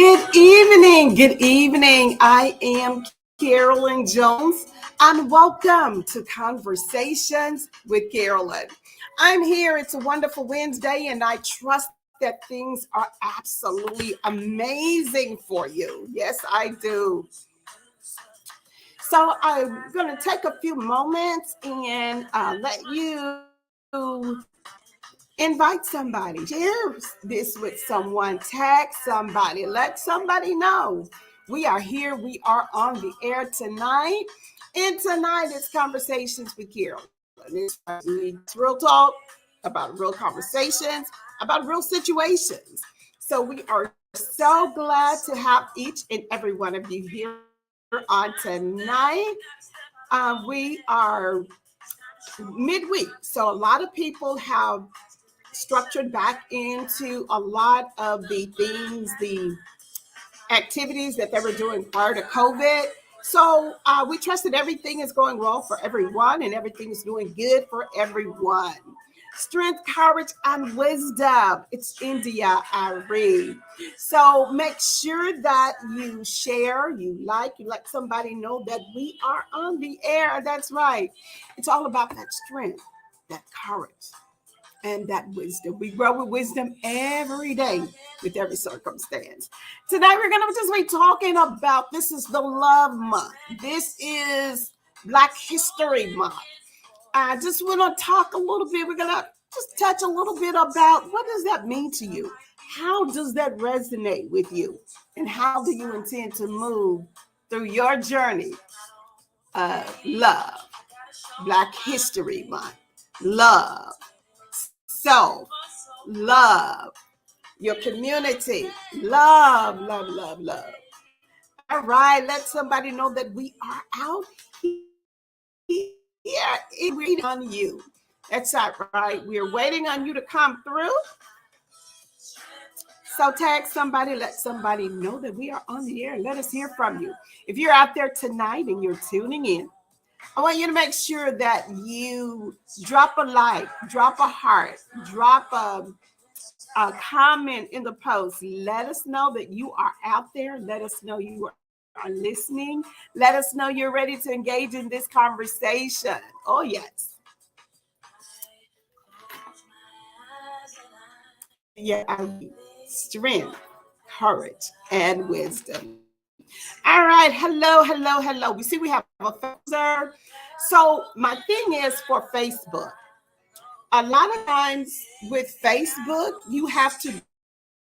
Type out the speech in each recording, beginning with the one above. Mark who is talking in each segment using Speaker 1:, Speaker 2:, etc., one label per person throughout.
Speaker 1: Good evening. Good evening. I am Carolyn Jones, and welcome to Conversations with Carolyn. I'm here. It's a wonderful Wednesday, and I trust that things are absolutely amazing for you. Yes, I do. So I'm going to take a few moments and let you invite somebody, share this with someone, tag somebody, let somebody know we are here. We are on the air tonight. And tonight it's Conversations with Carolyn. It's real talk about real conversations, about real situations. So we are so glad to have each and every one of you here on tonight. We are midweek. So a lot of people have structured back into a lot of the things, the activities that they were doing prior to COVID. So we trust that everything is going well for everyone and everything is doing good for everyone. Strength, courage, and wisdom. It's India Ari. So make sure that you share, you let somebody know that we are on the air. That's right. It's all about that strength, that courage, and that wisdom. We grow with wisdom every day with every circumstance. Tonight we're going to just be talking about, this is the love month. This is Black History Month. I just want to talk a little bit. We're going to just touch a little bit about what does that mean to you? How does that resonate with you? And how do you intend to move through your journey of love? Black History Month. Love. Self, love, your community, love. All right, let somebody know that we are out here waiting on you. That's right. We're waiting on you to come through. So tag somebody, let somebody know that we are on the air. Let us hear from you. If you're out there tonight and you're tuning in, I want you to make sure that you drop a like, drop a heart, drop a comment in the post. Let us know that you are out there. Let us know you are listening. Let us know you're ready to engage in this conversation. Oh, yes. Yeah, strength, courage, and wisdom. All right. Hello. We see we have a Facebook. So my thing is for Facebook. A lot of times with Facebook, you have to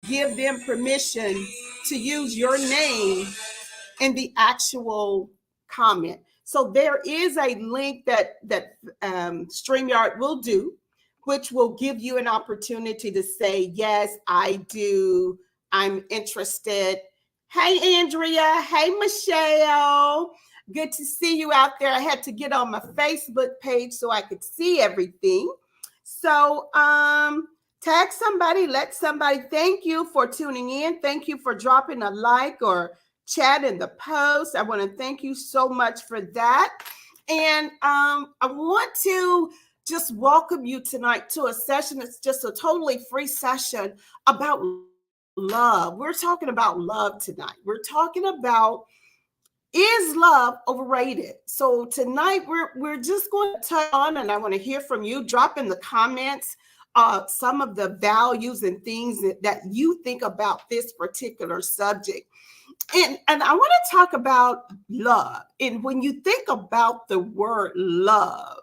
Speaker 1: give them permission to use your name in the actual comment. So there is a link that StreamYard will do, which will give you an opportunity to say, yes, I do. I'm interested. Hey, Andrea. Hey, Michelle. Good to see you out there. I had to get on my Facebook page so I could see everything. So tag somebody, let somebody. Thank you for tuning in. Thank you for dropping a like or chat in the post. I want to thank you so much for that. And I want to just welcome you tonight to a session. It's just a totally free session about love. We're talking about love tonight. We're talking about, is love overrated? So tonight we're just going to touch on, and I want to hear from you. Drop in the comments some of the values and things that you think about this particular subject. And I want to talk about love. And when you think about the word love,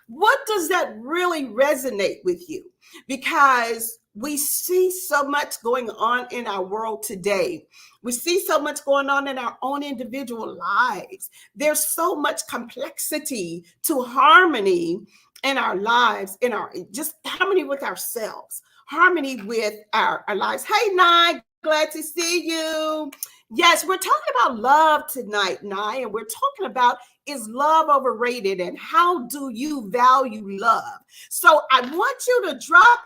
Speaker 1: what does that really resonate with you? Because we see so much going on in our world today. We see so much going on in our own individual lives. There's so much complexity to harmony in our lives, in our just harmony with ourselves, harmony with our lives. Hey, Nye, glad to see you. Yes, we're talking about love tonight, Nye, and we're talking about, is love overrated and how do you value love? So I want you to drop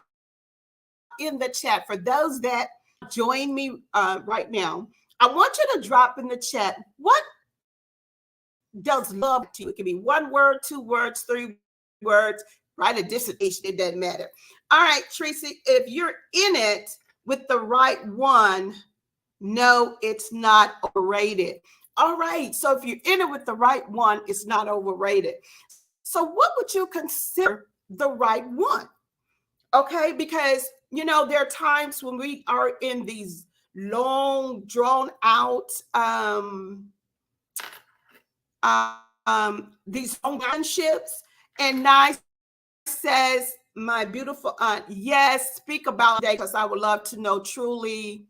Speaker 1: in the chat for those that join me right now. I want you to drop in the chat, what does love to you? It can be one word, 2 words, 3 words, write a dissertation, it doesn't matter. All right, Tracy, if you're in it with the right one, No, it's not overrated. All right. So if you're in it with the right one, it's not overrated. So what would you consider the right one? Okay. Because, there are times when we are in these long, drawn out, these long relationships, and Nye says, my beautiful aunt, yes, speak about today because I would love to know truly,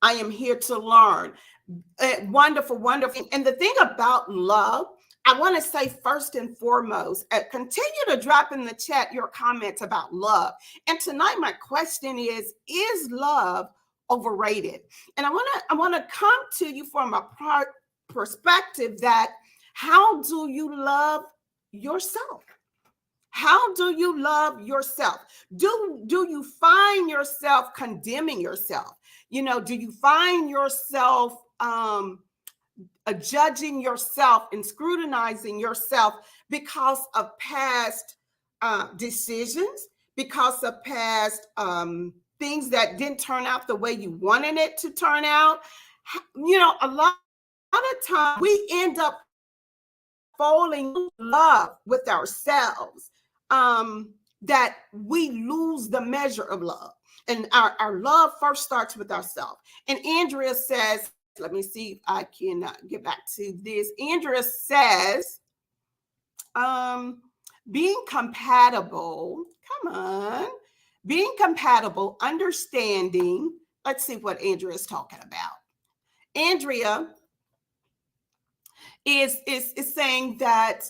Speaker 1: I am here to learn. Wonderful, wonderful. And the thing about love, I want to say first and foremost, continue to drop in the chat your comments about love. And tonight, my question is love overrated? And I want to come to you from a perspective that how do you love yourself? How do you love yourself? Do you find yourself condemning yourself? Do you find yourself judging yourself and scrutinizing yourself because of past decisions, because of past things that didn't turn out the way you wanted it to turn out? A lot of times we end up falling in love with ourselves, that we lose the measure of love. And our love first starts with ourselves. And Andrea says, let me see if I can get back to this. Andrea says, being compatible, come on, being compatible, understanding. Let's see what Andrea is talking about. Andrea is saying that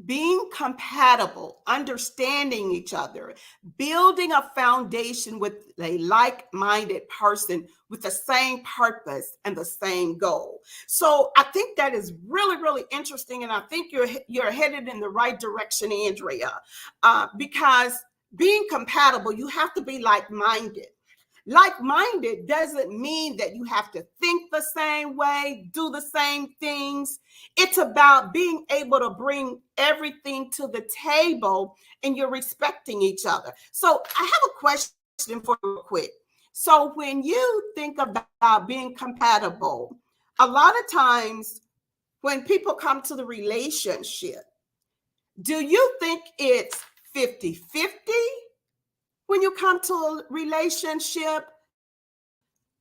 Speaker 1: being compatible, understanding each other, building a foundation with a like-minded person with the same purpose and the same goal. So I think that is really, really interesting. And I think you're headed in the right direction, Andrea, because being compatible, you have to be like-minded. Like-minded doesn't mean that you have to think the same way, do the same things. It's about being able to bring everything to the table and you're respecting each other. So I have a question for you real quick. So when you think about being compatible, a lot of times when people come to the relationship, do you think it's 50-50? When you come to a relationship,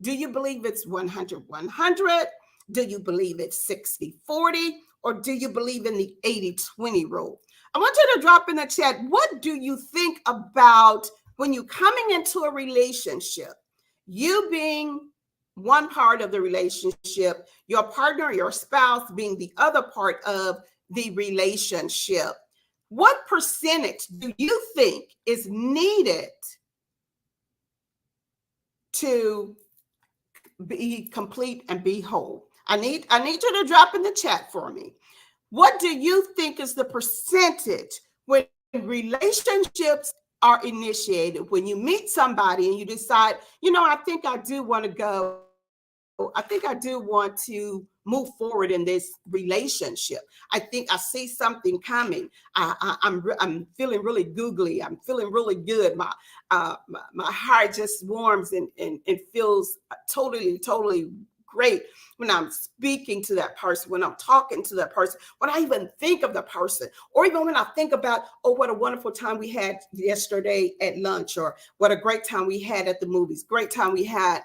Speaker 1: do you believe it's 100-100? Do you believe it's 60-40? Or do you believe in the 80-20 rule? I want you to drop in the chat, what do you think about when you're coming into a relationship, you being one part of the relationship, your partner, your spouse being the other part of the relationship? What percentage do you think is needed to be complete and be whole? I need you to drop in the chat for me. What do you think is the percentage when relationships are initiated, when you meet somebody and you decide, I think I do want to go, I think I do want to move forward in this relationship. I think I see something coming. I'm feeling really googly. I'm feeling really good. My heart just warms and feels totally great when I'm speaking to that person, when I'm talking to that person, when I even think of the person, or even when I think about, oh, what a wonderful time we had yesterday at lunch, or what a great time we had at the movies, great time we had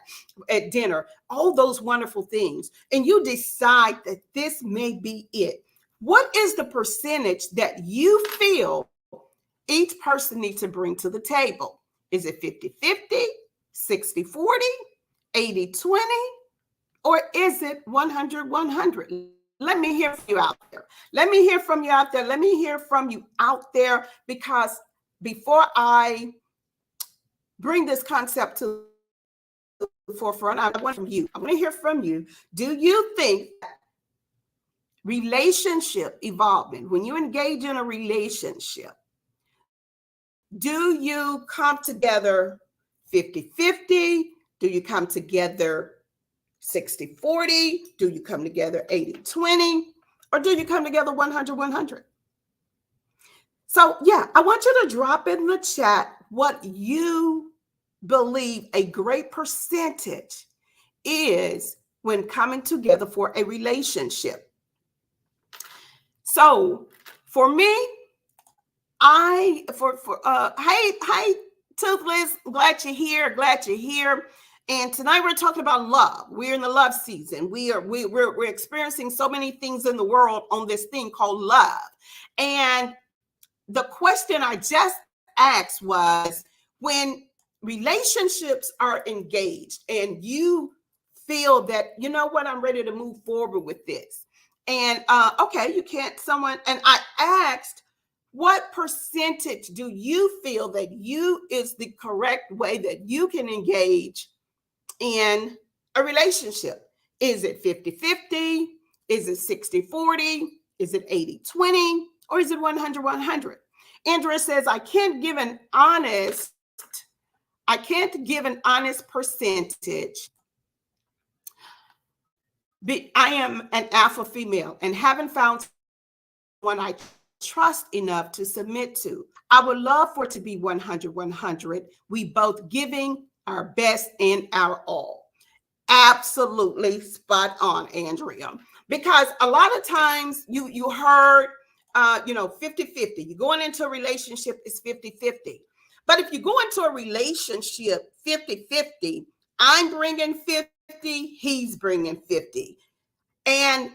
Speaker 1: at dinner, all those wonderful things. And you decide that this may be it. What is the percentage that you feel each person needs to bring to the table? Is it 50-50, 60-40, 80-20? Or is it 100-100? Let me hear from you out there. Let me hear from you out there. Let me hear from you out there, because before I bring this concept to the forefront, I want from you. I want to hear from you. Do you think relationship evolvement, when you engage in a relationship, do you come together 50-50? Do you come together 60-40? Do you come together 80-20? Or do you come together 100-100? So yeah, I want you to drop in the chat what you believe a great percentage is when coming together for a relationship. So for me, hey Toothless, glad you're here. And tonight we're talking about love. We're in the love season. We're experiencing so many things in the world on this thing called love. And the question I just asked was, when relationships are engaged and you feel that, you know what, I'm ready to move forward with this. And okay, you can't someone, and I asked, what percentage do you feel that you is the correct way that you can engage in a relationship? Is it 50-50? Is it 60-40? Is it 80-20? Or is it 100-100? Andrea says, I can't give an honest percentage. I am an alpha female and haven't found one I trust enough to submit to. I would love for it to be 100-100. We both giving our best and our all. Absolutely spot on, Andrea. Because a lot of times you heard 50-50. You're going into a relationship, it's 50-50. But if you go into a relationship 50-50, I'm bringing 50, he's bringing 50. And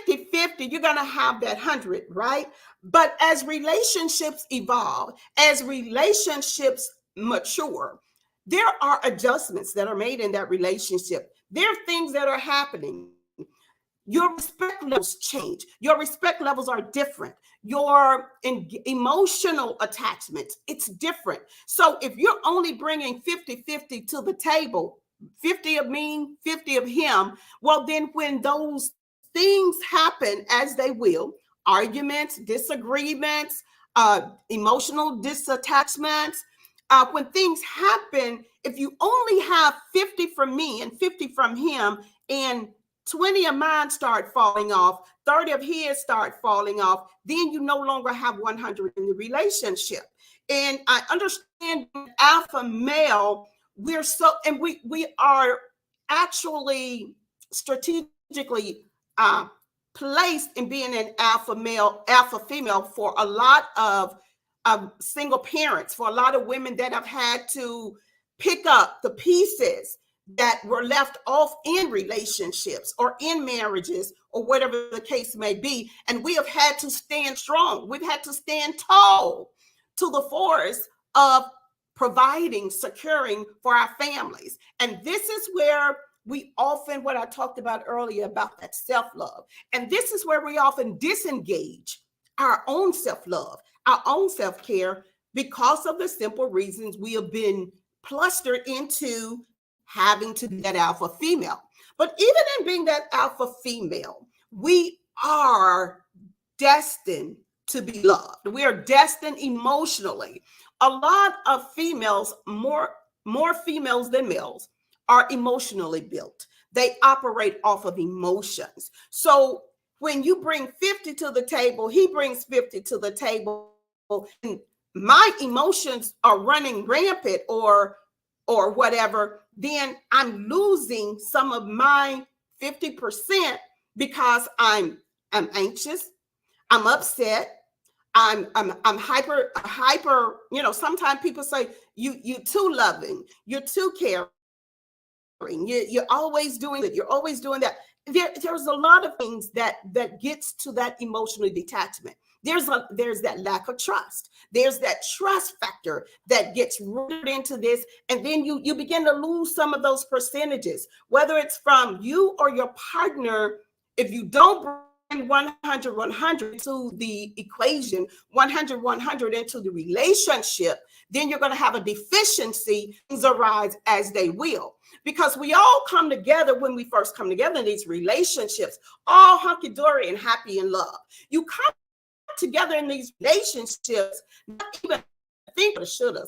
Speaker 1: 50-50, you're going to have that 100, right? But as relationships evolve, as relationships mature, there are adjustments that are made in that relationship. There are things that are happening. Your respect levels change. Your respect levels are different. Your emotional attachment, it's different. So if you're only bringing 50-50 to the table, 50 of me, 50 of him, well, then when those things happen, as they will, arguments, disagreements, emotional disattachments, when things happen, if you only have 50 from me and 50 from him, and 20 of mine start falling off, 30 of his start falling off, then you no longer have 100 in the relationship. And I understand alpha male, we are actually strategically placed in being an alpha male, alpha female for a lot of single parents, for a lot of women that have had to pick up the pieces that were left off in relationships or in marriages or whatever the case may be. And we have had to stand strong. We've had to stand tall to the force of providing, securing for our families. And this is where we often, what I talked about earlier about that self-love. And this is where we often disengage our own self-love, our own self-care, because of the simple reasons we have been clustered into having to be that alpha female. But even in being that alpha female, we are destined to be loved. We are destined emotionally. A lot of females, more females than males, are emotionally built. They operate off of emotions. So when you bring 50 to the table, he brings 50 to the table, and my emotions are running rampant or whatever, then I'm losing some of my 50% because I'm anxious, I'm upset, I'm hyper, sometimes people say you too loving, you're too caring, you're always doing it, you're always doing that. There's a lot of things that gets to that emotional detachment. There's that lack of trust. There's that trust factor that gets rooted into this. And then you begin to lose some of those percentages, whether it's from you or your partner. If you don't bring 100-100 to the equation, 100-100 into the relationship, then you're going to have a deficiency. Things arise as they will. Because we all come together when we first come together in these relationships, all hunky-dory and happy in love. You come together in these relationships, not even thinking of shoulda,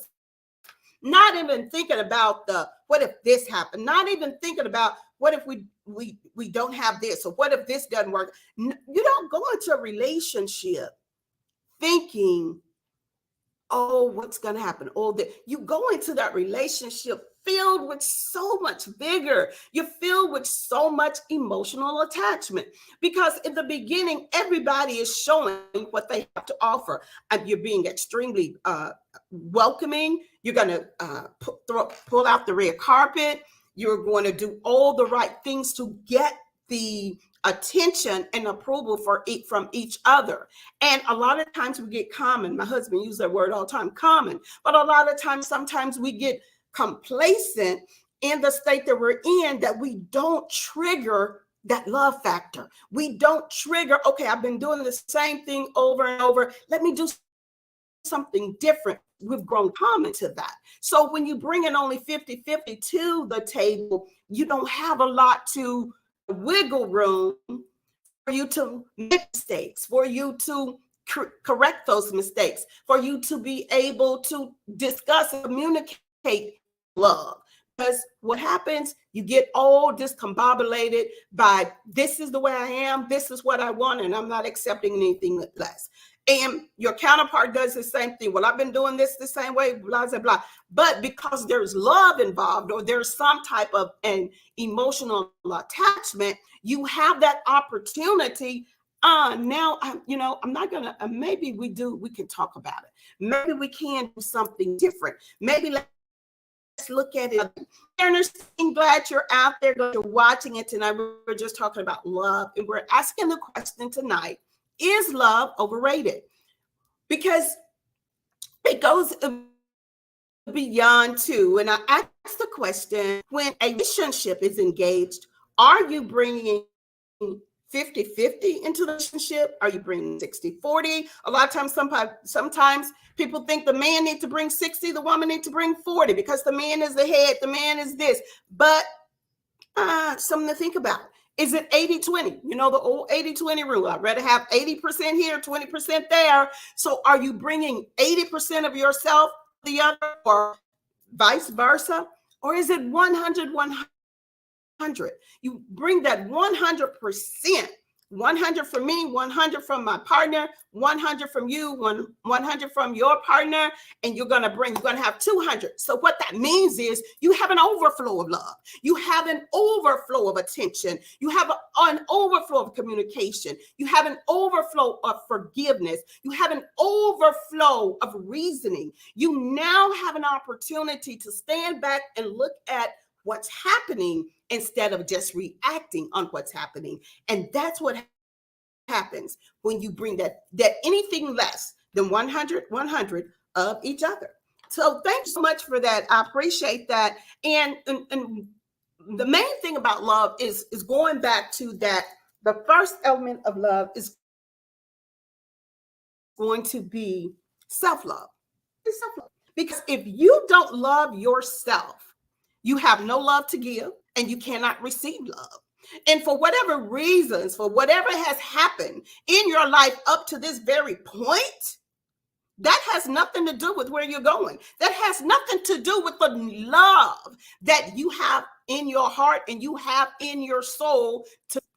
Speaker 1: not even thinking about the what if this happened, not even thinking about what if we don't have this, or what if this doesn't work. You don't go into a relationship thinking, oh, what's going to happen? Oh, you go into that relationship filled with so much vigor. You're filled with so much emotional attachment because in the beginning, everybody is showing what they have to offer. And you're being extremely welcoming. You're going to pull out the red carpet. You're going to do all the right things to get the attention and approval from each other. And a lot of times we get common. My husband uses that word all the time, common. But a lot of times, sometimes we get complacent in the state that we're in, that we don't trigger that love factor. We don't trigger, okay, I've been doing the same thing over and over. Let me do something different. We've grown common to that. So when you bring in only 50-50 to the table, you don't have a lot to wiggle room for you to make mistakes, for you to correct those mistakes, for you to be able to discuss and communicate love. Because what happens, you get all discombobulated by, this is the way I am, this is what I want, and I'm not accepting anything less. And your counterpart does the same thing. Well, I've been doing this the same way, blah, blah, blah. But because there's love involved, or there's some type of an emotional attachment, you have that opportunity. Now, I'm not going to, maybe we can talk about it. Maybe we can do something different. Maybe let's look at it. I'm glad you're out there, glad you're watching it tonight. We're just talking about love, and we're asking the question tonight, is love overrated? Because it goes beyond two. And I asked the question, when a relationship is engaged, are you bringing 50-50 into the relationship? Are you bringing 60-40? A lot of times, sometimes people think the man needs to bring 60, the woman needs to bring 40 because the man is the head, the man is this. But something to think about. Is it 80-20? You know, the old 80-20 rule. I'd rather have 80% here, 20% there. So are you bringing 80% of yourself to the other, or vice versa? Or is it 100-100? You bring that 100%, 100 from me, 100 from my partner, 100 from you, 100 from your partner, and you're going to have 200. So what that means is you have an overflow of love. You have an overflow of attention. You have an overflow of communication. You have an overflow of forgiveness. You have an overflow of reasoning. You now have an opportunity to stand back and look at what's happening instead of just reacting on what's happening. And that's what happens when you bring that anything less than 100 of each other. So thanks so much for that. I appreciate that. And the main thing about love is going back to that. The first element of love is going to be self-love. It's self-love. Because if you don't love yourself, you have no love to give, and you cannot receive love. And for whatever reasons, for whatever has happened in your life up to this very point, that has nothing to do with where you're going. That has nothing to do with the love that you have in your heart and you have in your soul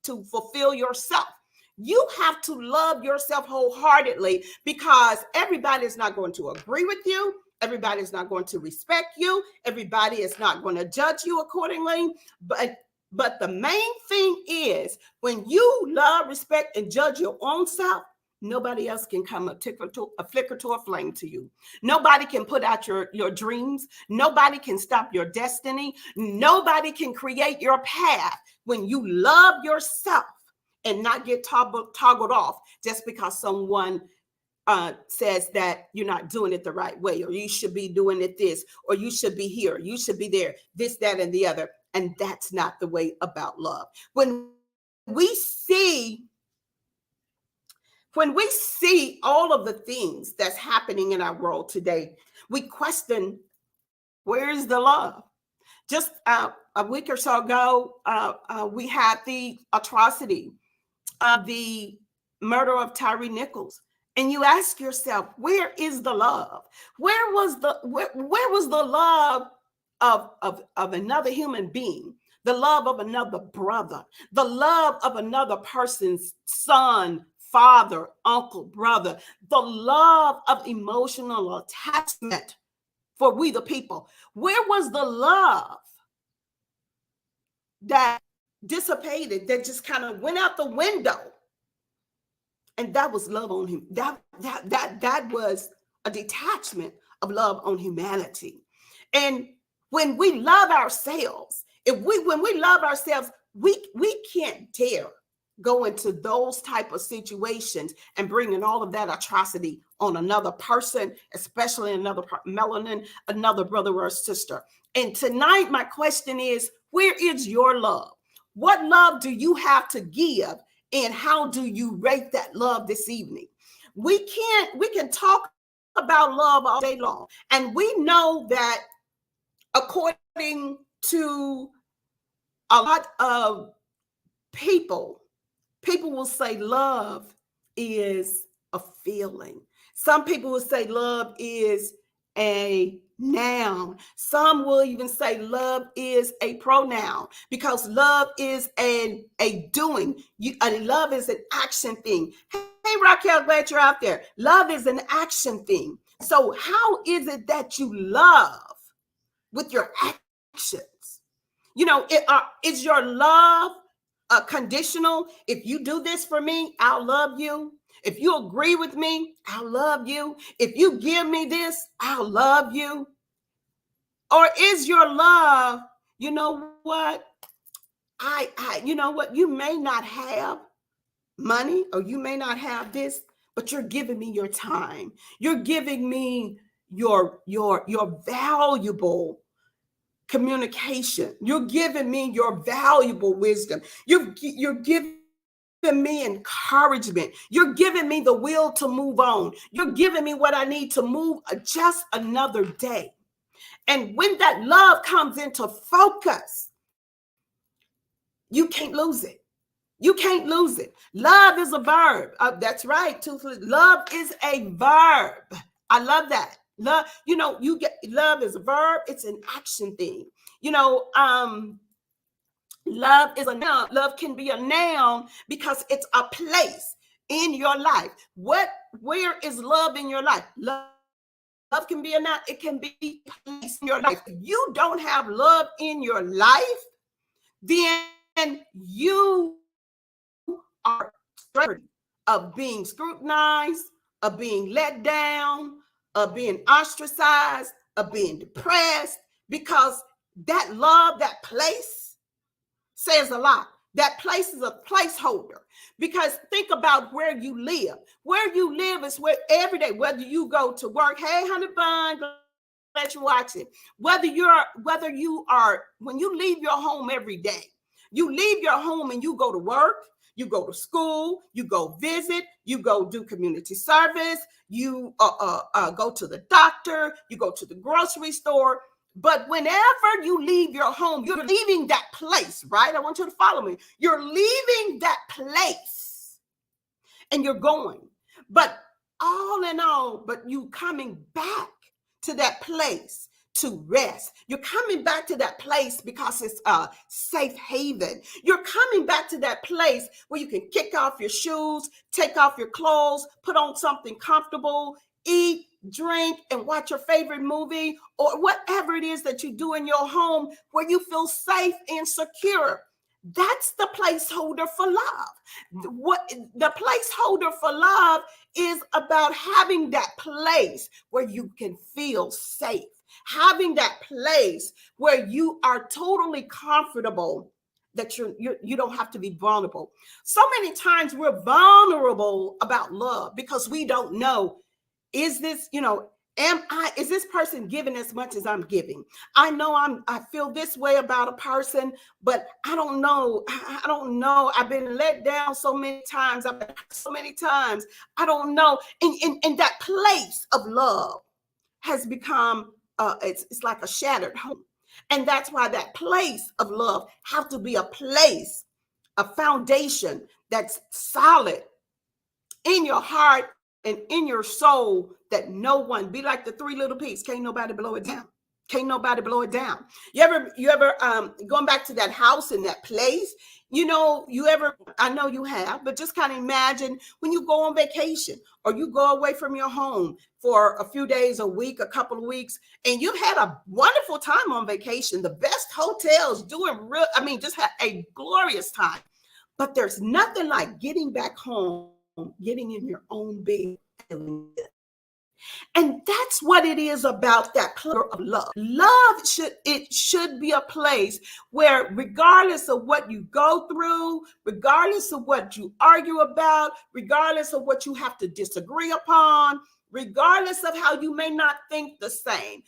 Speaker 1: to fulfill yourself. You have to love yourself wholeheartedly, because everybody is not going to agree with you. Everybody is not going to respect you. Everybody is not going to judge you accordingly. But the main thing is, when you love, respect, and judge your own self, nobody else can come a flicker to a flame to you. Nobody can put out your dreams. Nobody can stop your destiny. Nobody can create your path when you love yourself and not get toggled off just because someone says that you're not doing it the right way, or you should be doing it this, or you should be here, you should be there, this, that, and the other. And that's not the way about love. When we see all of the things that's happening in our world today, we question, where is the love? Just a week or so ago, we had the atrocity of the murder of Tyree Nichols. And you ask yourself, where is the love? Where was the love of another human being? The love of another brother, the love of another person's son, father, uncle, brother, the love of emotional attachment for we the people. Where was the love that dissipated, that just kind of went out the window? And that was love on him. That was a detachment of love on humanity. And when we love ourselves, when we love ourselves, we can't dare go into those type of situations and bringing all of that atrocity on another person, especially another melanin, another brother or sister. And tonight, my question is, where is your love? What love do you have to give? And how do you rate that love this evening? We can talk about love all day long. And we know that according to a lot of people, people will say love is a feeling. Some people will say love is a noun. Some will even say love is a pronoun, because love is a doing. Love is an action thing. Hey, Raquel, glad you're out there. Love is an action thing. So how is it that you love with your actions? Is your love conditional? If you do this for me, I'll love you. If you agree with me, I'll love you. If you give me this, I'll love you. Or is your love, you know what? You know what? You may not have money, or you may not have this, but you're giving me your time. You're giving me your valuable communication. You're giving me your valuable wisdom. You're giving me encouragement. You're giving me the will to move on. You're giving me what I need to move just another day. And when that love comes into focus, you can't lose it. You can't lose it. Love is a verb. That's right. Love is a verb. I love that. Love, you get love is a verb. It's an action thing. Love is a noun. Love can be a noun because it's a place in your life. Where is love in your life? Love can be a noun. It can be a place in your life. If you don't have love in your life, then you are of being scrutinized, of being let down, of being ostracized, of being depressed, because that love, that place says a lot. That place is a placeholder, because think about where you live. Where you live is where every day, whether you go to work, hey, honey bun, glad you're watching. Whether you are, when you leave your home every day, you leave your home and you go to work, you go to school, you go visit, you go do community service, you go to the doctor, you go to the grocery store. But whenever you leave your home, you're leaving that place, right? I want you to follow me. You're leaving that place and you're going. But all in all, but you coming back to that place to rest. You're coming back to that place because it's a safe haven. You're coming back to that place where you can kick off your shoes, take off your clothes, put on something comfortable, eat, drink, and watch your favorite movie, or whatever it is that you do in your home where you feel safe and secure. That's the placeholder for love. What the placeholder for love is about having that place where you can feel safe, having that place where you are totally comfortable, that you don't have to be vulnerable. So many times we're vulnerable about love because we don't know, is this, is this person giving as much as I'm giving? I feel this way about a person, but I don't know. I don't know. I've been let down so many times. I've been hurt so many times. I don't know. And that place of love has become, it's like a shattered home. And that's why that place of love has to be a place, a foundation that's solid in your heart and in your soul, that no one, be like the three little pigs, can't nobody blow it down. Can't nobody blow it down. You ever going back to that house in that place, I know you have, but just kind of imagine when you go on vacation or you go away from your home for a few days, a week, a couple of weeks, and you've had a wonderful time on vacation, the best hotels, just had a glorious time. But there's nothing like getting back home, getting in your own bed. And that's what it is about that place of love. Should be a place where, regardless of what you go through, regardless of what you argue about, regardless of what you have to disagree upon, regardless of how you may not think the same,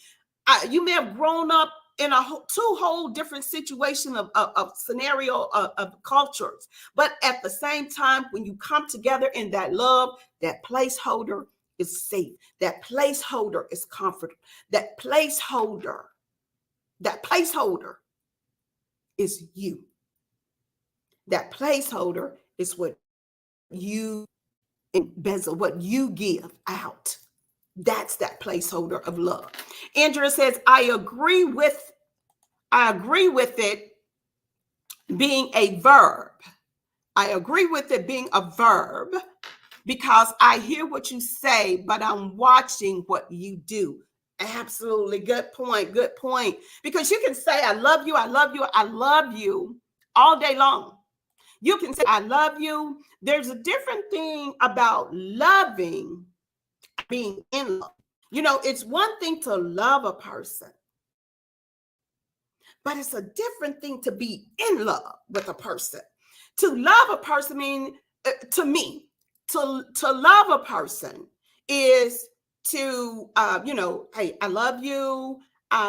Speaker 1: you may have grown up in two whole different situation of scenario of cultures, but at the same time, when you come together in that love, that placeholder is safe. That placeholder is comfortable. That placeholder is you. That placeholder is what you embezzle, what you give out. That's that placeholder of love. Andrea says, I agree with it being a verb. I agree with it being a verb because I hear what you say, but I'm watching what you do. Absolutely. Good point. Good point. Because you can say, I love you, I love you, I love you all day long. You can say, I love you. There's a different thing about loving, being in love. It's one thing to love a person, but it's a different thing to be in love with a person. To love a person means, to me, to love a person is to, hey, I love you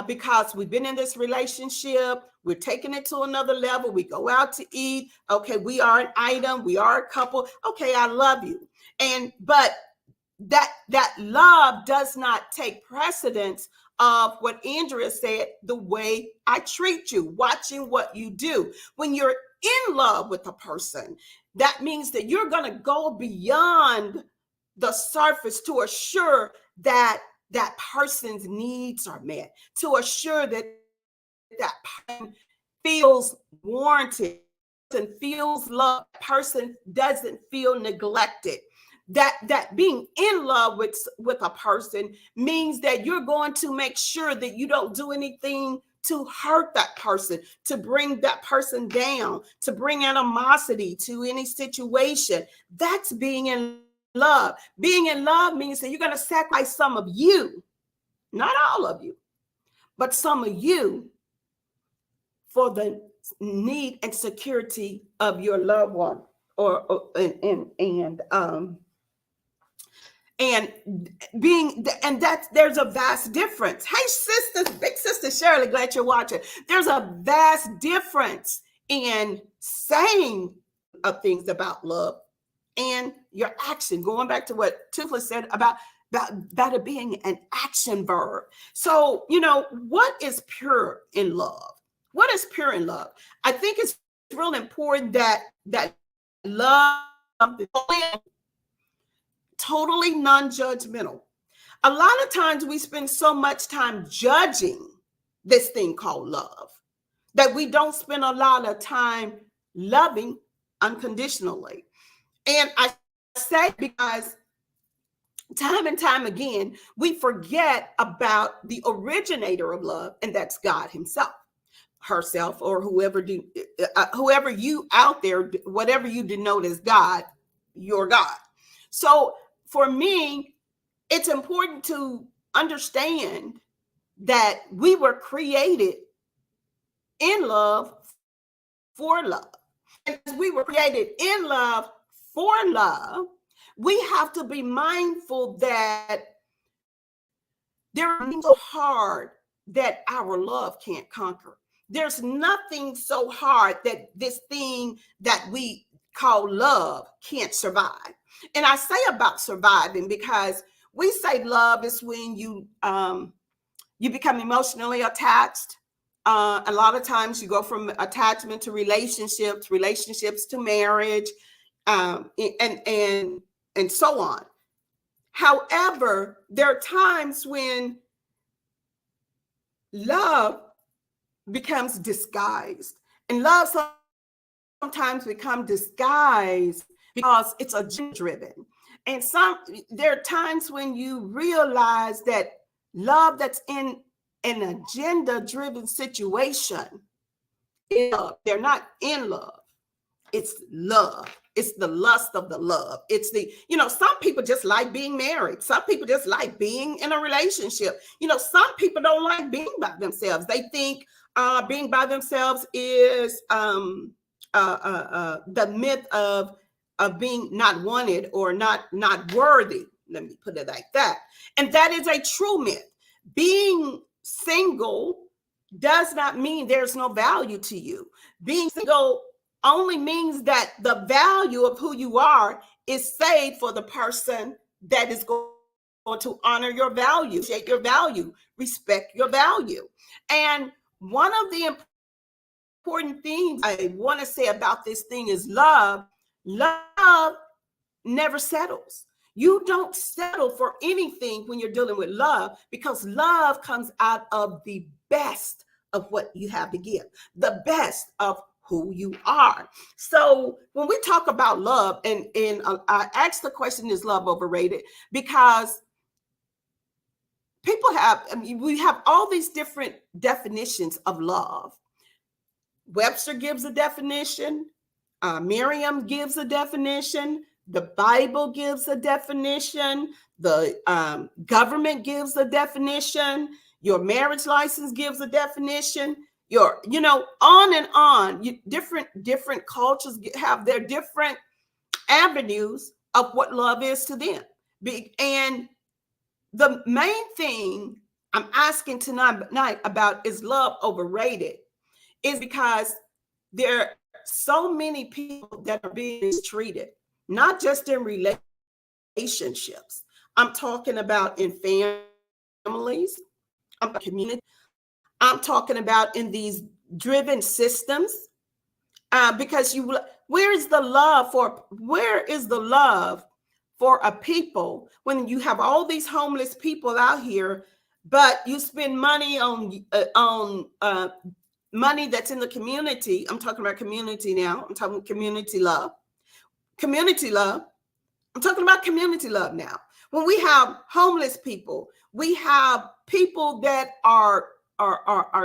Speaker 1: because we've been in this relationship. We're taking it to another level. We go out to eat. Okay, we are an item. We are a couple. Okay, I love you. But that love does not take precedence of what Andrea said, the way I treat you, watching what you do. When you're in love with a person, that means that you're going to go beyond the surface to assure that that person's needs are met, to assure that that person feels warranted and feels loved, person doesn't feel neglected. That being in love with a person means that you're going to make sure that you don't do anything to hurt that person, to bring that person down, to bring animosity to any situation. That's being in love. Being in love means that you're going to sacrifice some of you, not all of you, but some of you for the need and security of your loved one, and that's, there's a vast difference. Hey, sisters, big sister Shirley, glad you're watching. There's a vast difference in saying things about love and your action. Going back to what Tufla said about it being an action verb. So, what is pure in love? What is pure in love? I think it's real important that love is totally non-judgmental. A lot of times we spend so much time judging this thing called love that we don't spend a lot of time loving unconditionally. And I say because time and time again, we forget about the originator of love, and that's God himself, herself, or whoever you out there, whatever you denote as God, you're God. So for me, it's important to understand that we were created in love for love. And as we were created in love for love, we have to be mindful that there is nothing so hard that our love can't conquer. There's nothing so hard that this thing that we call love can't survive. And I say about surviving because we say love is when you become emotionally attached. A lot of times you go from attachment to relationships to marriage, and so on. However, there are times when love becomes disguised. And love sometimes becomes disguised because it's agenda driven. And there are times when you realize that love that's in an agenda driven situation is love. They're not in love. It's love. It's the lust of the love. It's some people just like being married. Some people just like being in a relationship. Some people don't like being by themselves. They think being by themselves is the myth of being not wanted or not worthy. Let me put it like that. And that is a true myth. Being single does not mean there's no value to you. Being single only means that the value of who you are is saved for the person that is going to honor your value, shake your value, respect your value. And one of the important things I want to say about this thing is love. Love never settles. You don't settle for anything when you're dealing with love, because love comes out of the best of what you have to give, the best of who you are. So when we talk about love, and I asked the question, is love overrated? Because we have all these different definitions of love. Webster gives a definition. Miriam gives a definition. The Bible gives a definition. The government gives a definition. Your marriage license gives a definition. On and on. Different cultures have their different avenues of what love is to them. And the main thing I'm asking tonight about, is love overrated, is because there are so many people that are being mistreated, not just in relationships. I'm talking about in families, I'm talking community, I'm talking about in these driven systems. Because where is the love for a people when you have all these homeless people out here, but you spend money on money that's in the community? I'm talking about community now. I'm talking community love. Community love. I'm talking about community love now. When we have homeless people, we have people that are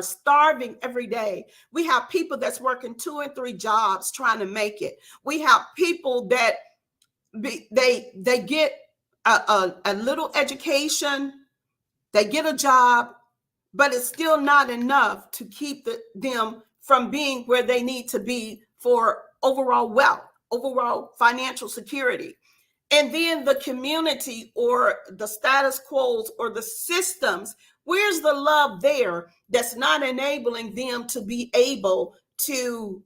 Speaker 1: starving every day. We have people that's working 2 and 3 jobs trying to make it. We have people that they get a little education, they get a job, but it's still not enough to keep them from being where they need to be for overall wealth, overall financial security. And then the community or the status quos or the systems, where's the love there that's not enabling them to be able to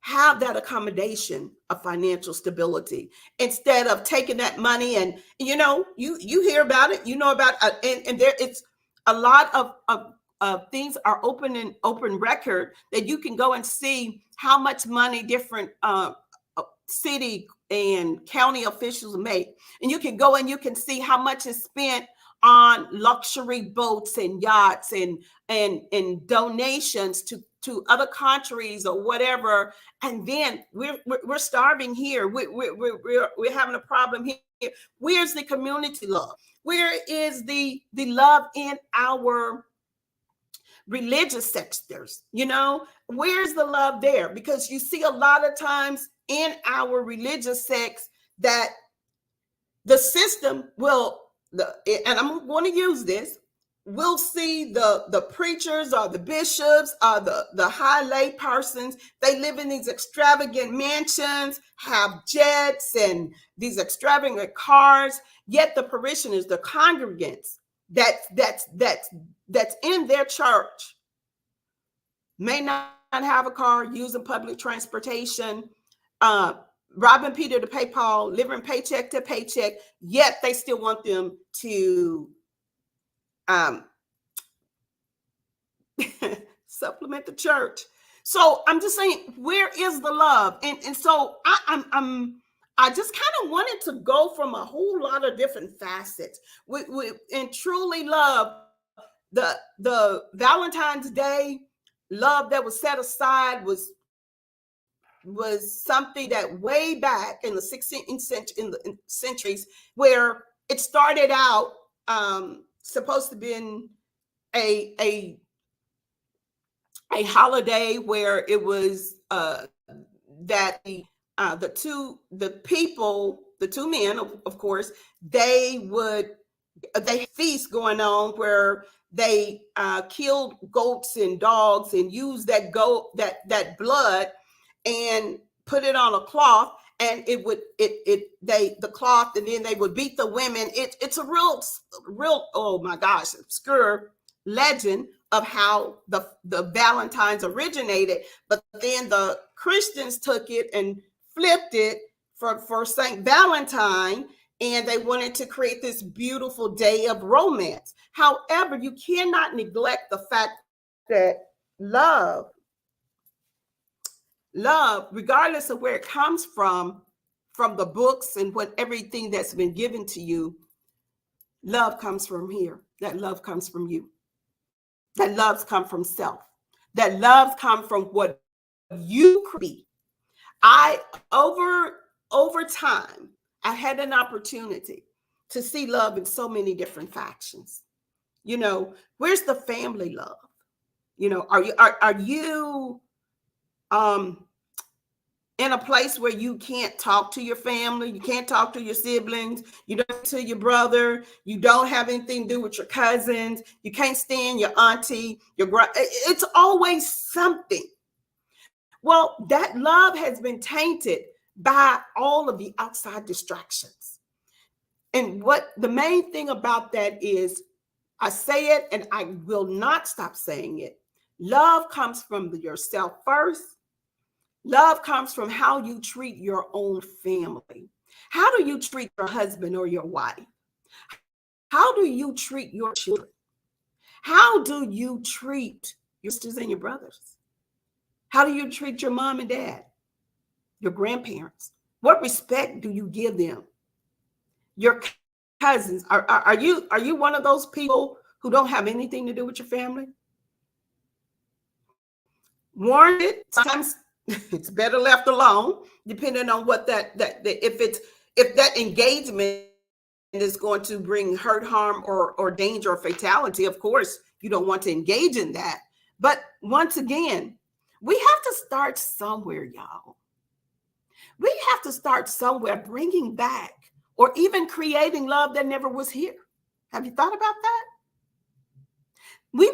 Speaker 1: have that accommodation of financial stability, instead of taking that money? And you hear about it, about and there it's a lot of things are open record, that you can go and see how much money different city and county officials make. And you can go and you can see how much is spent on luxury boats and yachts and donations to other countries or whatever. And then we're starving here. We're having a problem here. Where's the community love? Where is the love in our religious sectors? Where's the love there? Because you see a lot of times in our religious sects that the system and I'm going to use this, we'll see the preachers or the bishops or the high lay persons. They live in these extravagant mansions, have jets and these extravagant cars, yet the parishioners, the congregants that's in their church may not have a car, using public transportation, robbing Peter to pay Paul, living paycheck to paycheck, yet they still want them to supplement the church. So I'm just saying, where is the love? And so I just kind of wanted to go from a whole lot of different facets. And truly love, the Valentine's Day love that was set aside was something that way back in the 16th century, in centuries, where it started out supposed to be a holiday where it was that the two men, of course, they would they feast going on where they killed goats and dogs and used that blood and put it on a cloth, and it would they the cloth, and then they would beat the women. It's a real, oh my gosh, obscure legend of how the Valentines originated, but then the Christians took it and flipped it for Saint Valentine, and they wanted to create this beautiful day of romance. However, you cannot neglect the fact that love, regardless of where it comes from the books and what everything that's been given to you, love comes from here. That love comes from you. That loves come from self. That loves come from what you create. I over time, I had an opportunity to see love in so many different factions. Where's the family love? Are you um in a place where you can't talk to your family, you can't talk to your siblings, you don't to your brother, you don't have anything to do with your cousins, you can't stand your auntie, it's always something. Well, that love has been tainted by all of the outside distractions. And what the main thing about that is, I say it and I will not stop saying it. Love comes from yourself first. Love comes from how you treat your own family. How do you treat your husband or your wife? How do you treat your children? How do you treat your sisters and your brothers? How do you treat your mom and dad, your grandparents? What respect do you give them? Your cousins, are you one of those people who don't have anything to do with your family? Warn it. Sometimes it's better left alone, depending on what if that engagement is going to bring hurt, harm, or danger or fatality. Of course, you don't want to engage in that. But once again, we have to start somewhere, y'all. We have to start somewhere, bringing back or even creating love that never was here. Have you thought about that? We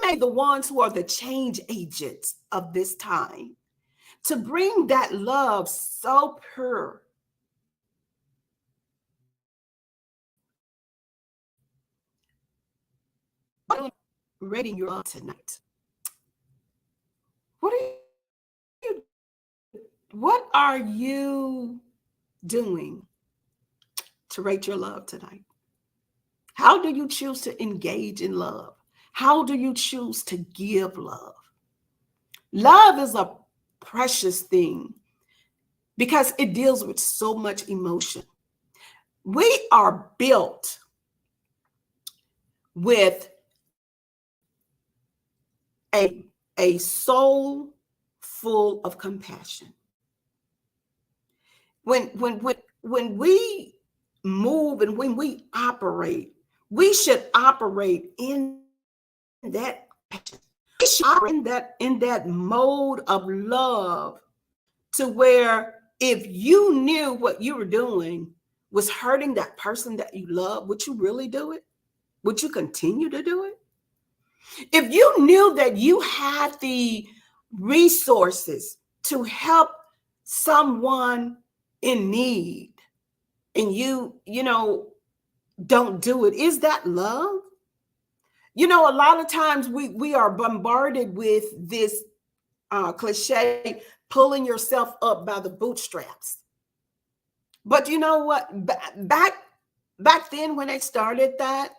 Speaker 1: may the ones who are the change agents of this time to bring that love so pure. Rating your love tonight. What are you doing to rate your love tonight? How do you choose to engage in love? How do you choose to give love? Love is a precious thing because it deals with so much emotion. We are built with a soul full of compassion. When we move and when we operate, we should operate in that passion. We should operate in that mode of love, to where if you knew what you were doing was hurting that person that you love, would you really do it? Would you continue to do it? If you knew that you had the resources to help someone in need, and you don't do it, is that love? A lot of times we are bombarded with this cliche, pulling yourself up by the bootstraps. But you know what? Back then when they started that,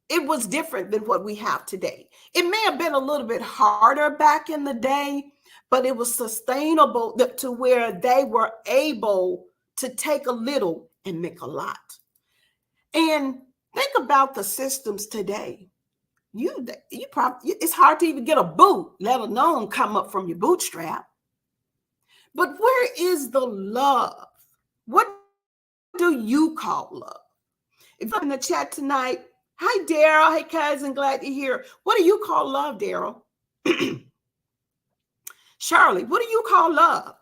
Speaker 1: it was different than what we have today. It may have been a little bit harder back in the day, but it was sustainable to where they were able to take a little and make a lot. And think about the systems today. You probably, it's hard to even get a boot, let alone come up from your bootstrap. But where is the love? What do you call love? If you're in the chat tonight, hi Daryl, hey cousin, glad to hear. What do you call love, Daryl? Shirley, what do you call love?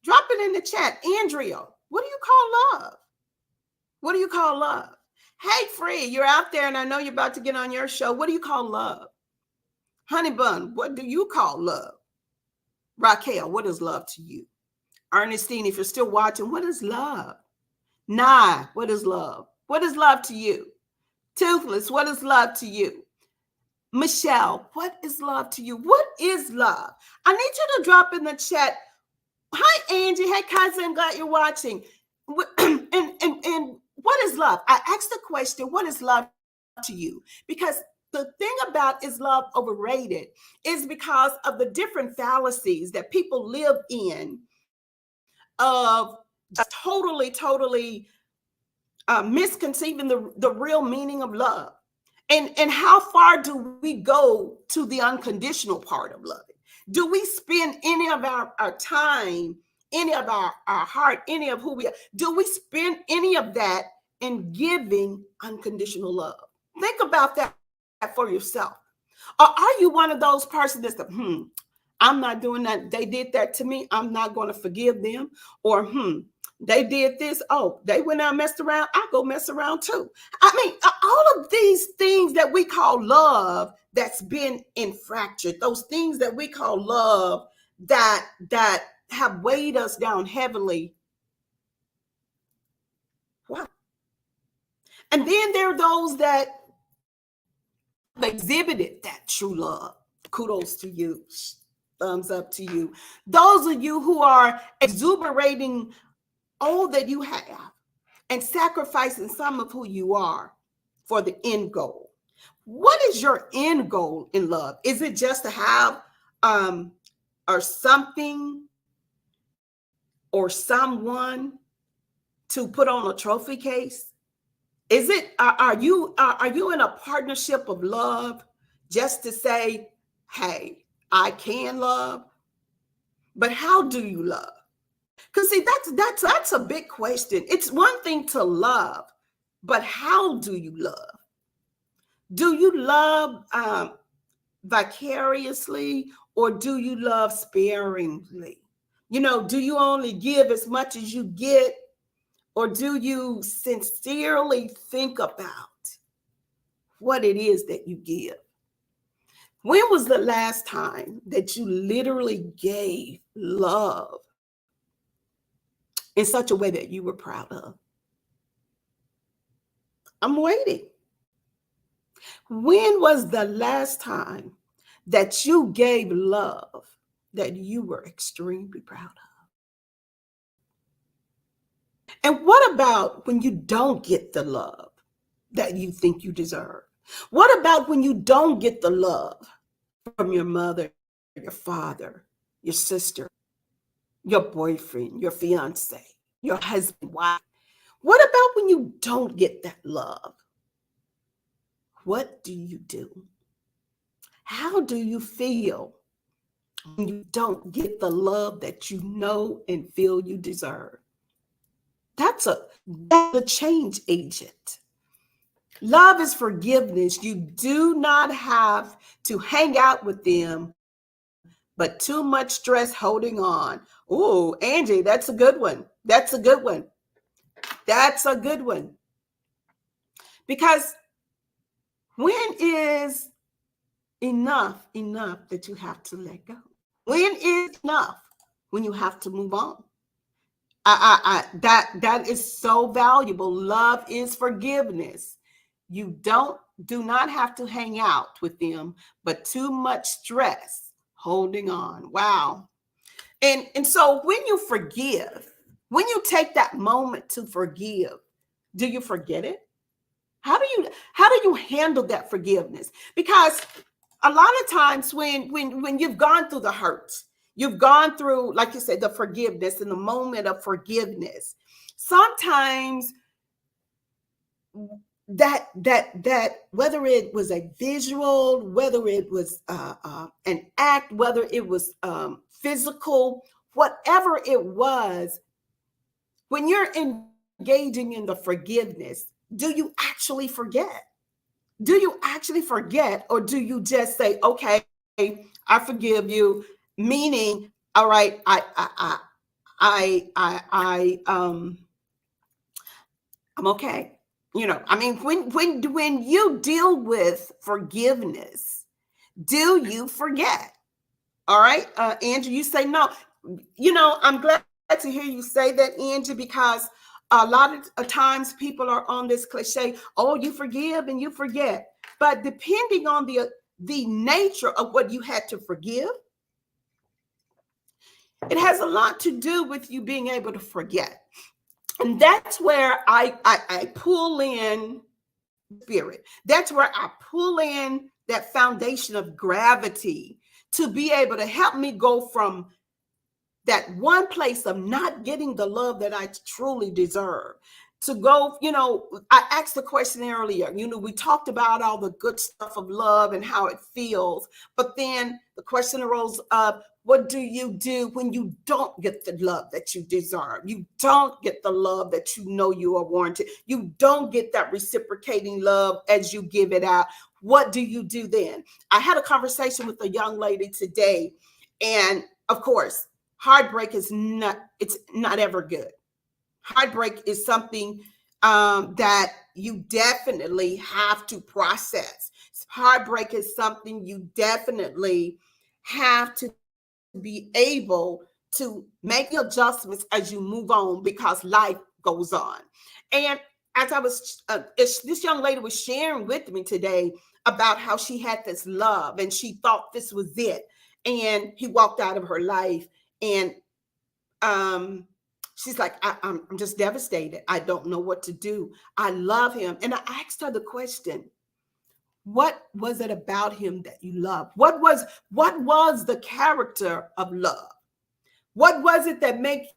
Speaker 1: Drop it in the chat. Andrea, what do you call love? What do you call love? Hey, Free, you're out there and I know you're about to get on your show. What do you call love? Honey Bun, what do you call love? Raquel, what is love to you? Ernestine, if you're still watching, what is love? Nah, what is love? What is love to you? Toothless, what is love to you? Michelle, what is love to you? What is love? I need you to drop in the chat. Hi, Angie. Hey, cousin. Glad you're watching. And what is love? I asked the question, what is love to you? Because the thing about is love overrated is because of the different fallacies that people live in of just totally misconceiving the real meaning of love. And how far do we go to the unconditional part of loving? Do we spend any of our time, any of our heart, any of who we are? Do we spend any of that in giving unconditional love? Think about that for yourself. Or are you one of those persons that's I'm not doing that. They did that to me. I'm not going to forgive them. Or they did this. Oh, they went out and messed around. I'll go mess around too. I mean, all of these things that we call love that's been fractured, those things that we call love that have weighed us down heavily. Wow. And then there are those that have exhibited that true love. Kudos to you. Thumbs up to you. Those of you who are exuberating all that you have and sacrificing some of who you are for the end goal. What is your end goal in love? Is it just to have or something or someone to put on a trophy case? Is it are you in a partnership of love just to say, hey, I can love, but how do you love? Because see, that's a big question. It's one thing to love, but how do you love? Do you love vicariously, or do you love sparingly? You know, do you only give as much as you get, or do you sincerely think about what it is that you give? When was the last time that you literally gave love in such a way that you were proud of? I'm waiting. When was the last time that you gave love that you were extremely proud of? And what about when you don't get the love that you think you deserve? What about when you don't get the love from your mother, your father, your sister, your boyfriend, your fiance, your husband, wife? What about when you don't get that love? What do you do? How do you feel when you don't get the love that you know and feel you deserve? That's a change agent. Love is forgiveness. You do not have to hang out with them, but too much stress holding on. Ooh, Angie, that's a good one. That's a good one. That's a good one. Because when is enough that you have to let go? When is enough when you have to move on? That is so valuable. Love is forgiveness. You do not have to hang out with them, but too much stress holding on. Wow. And so when you forgive, when you take that moment to forgive, do you forget it? How do you handle that forgiveness? Because a lot of times when you've gone through the hurts, you've gone through, like you said, the forgiveness and the moment of forgiveness. Sometimes that whether it was a visual, whether it was an act, whether it was physical, whatever it was, when you're engaging in the forgiveness, do you actually forget? Do you actually forget, or do you just say, okay, I forgive you, meaning, all right, I I'm okay. I mean, when you deal with forgiveness, do you forget? All right, Andrew, you say no. I'm glad to hear you say that, Andrew, because a lot of times people are on this cliche, oh, you forgive and you forget. But depending on the nature of what you had to forgive, it has a lot to do with you being able to forget. And that's where I pull in spirit. That's where I pull in that foundation of gravity to be able to help me go from that one place of not getting the love that I truly deserve to go. I asked the question earlier, we talked about all the good stuff of love and how it feels, but then the question arose of, what do you do when you don't get the love that you deserve? You don't get the love that you know you are warranted. You don't get that reciprocating love as you give it out. What do you do then? I had a conversation with a young lady today, and of course, heartbreak it's not ever good. Heartbreak is something that you definitely have to process. Heartbreak is something you definitely have to be able to make the adjustments as you move on, because life goes on. And as this young lady was sharing with me today about how she had this love and she thought this was it, and he walked out of her life, and she's like, I'm just devastated. I don't know what to do. I love him. And I asked her the question, what was it about him that you loved? What was the character of love? What was it that make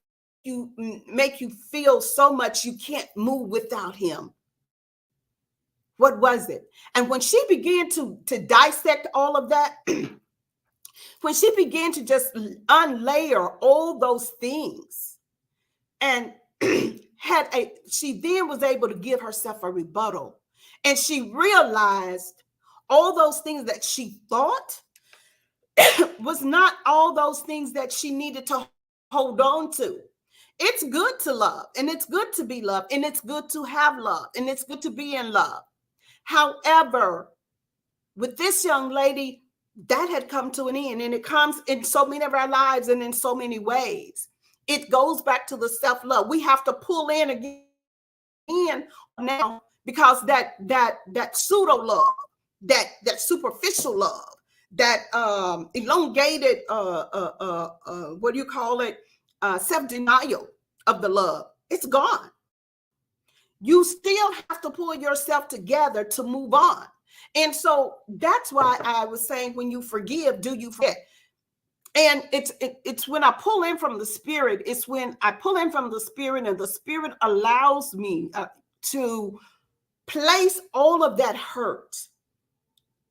Speaker 1: you feel so much you can't move without him? What was it? And when she began to dissect all of that, when she began to just unlayer all those things, and she then was able to give herself a rebuttal, and she realized all those things that she thought was not all those things that she needed to hold on to. It's good to love, and it's good to be loved, and it's good to have love, and it's good to be in love. However, with this young lady, that had come to an end, and it comes in so many of our lives and in so many ways. It goes back to the self-love. We have to pull in again now, because that pseudo love, that superficial love, that elongated what do you call it, self-denial of the love, it's gone. You still have to pull yourself together to move on. And so that's why I was saying, when you forgive, do you forget? And it's when I pull in from the spirit, it's when I pull in from the spirit, and the spirit allows me to place all of that hurt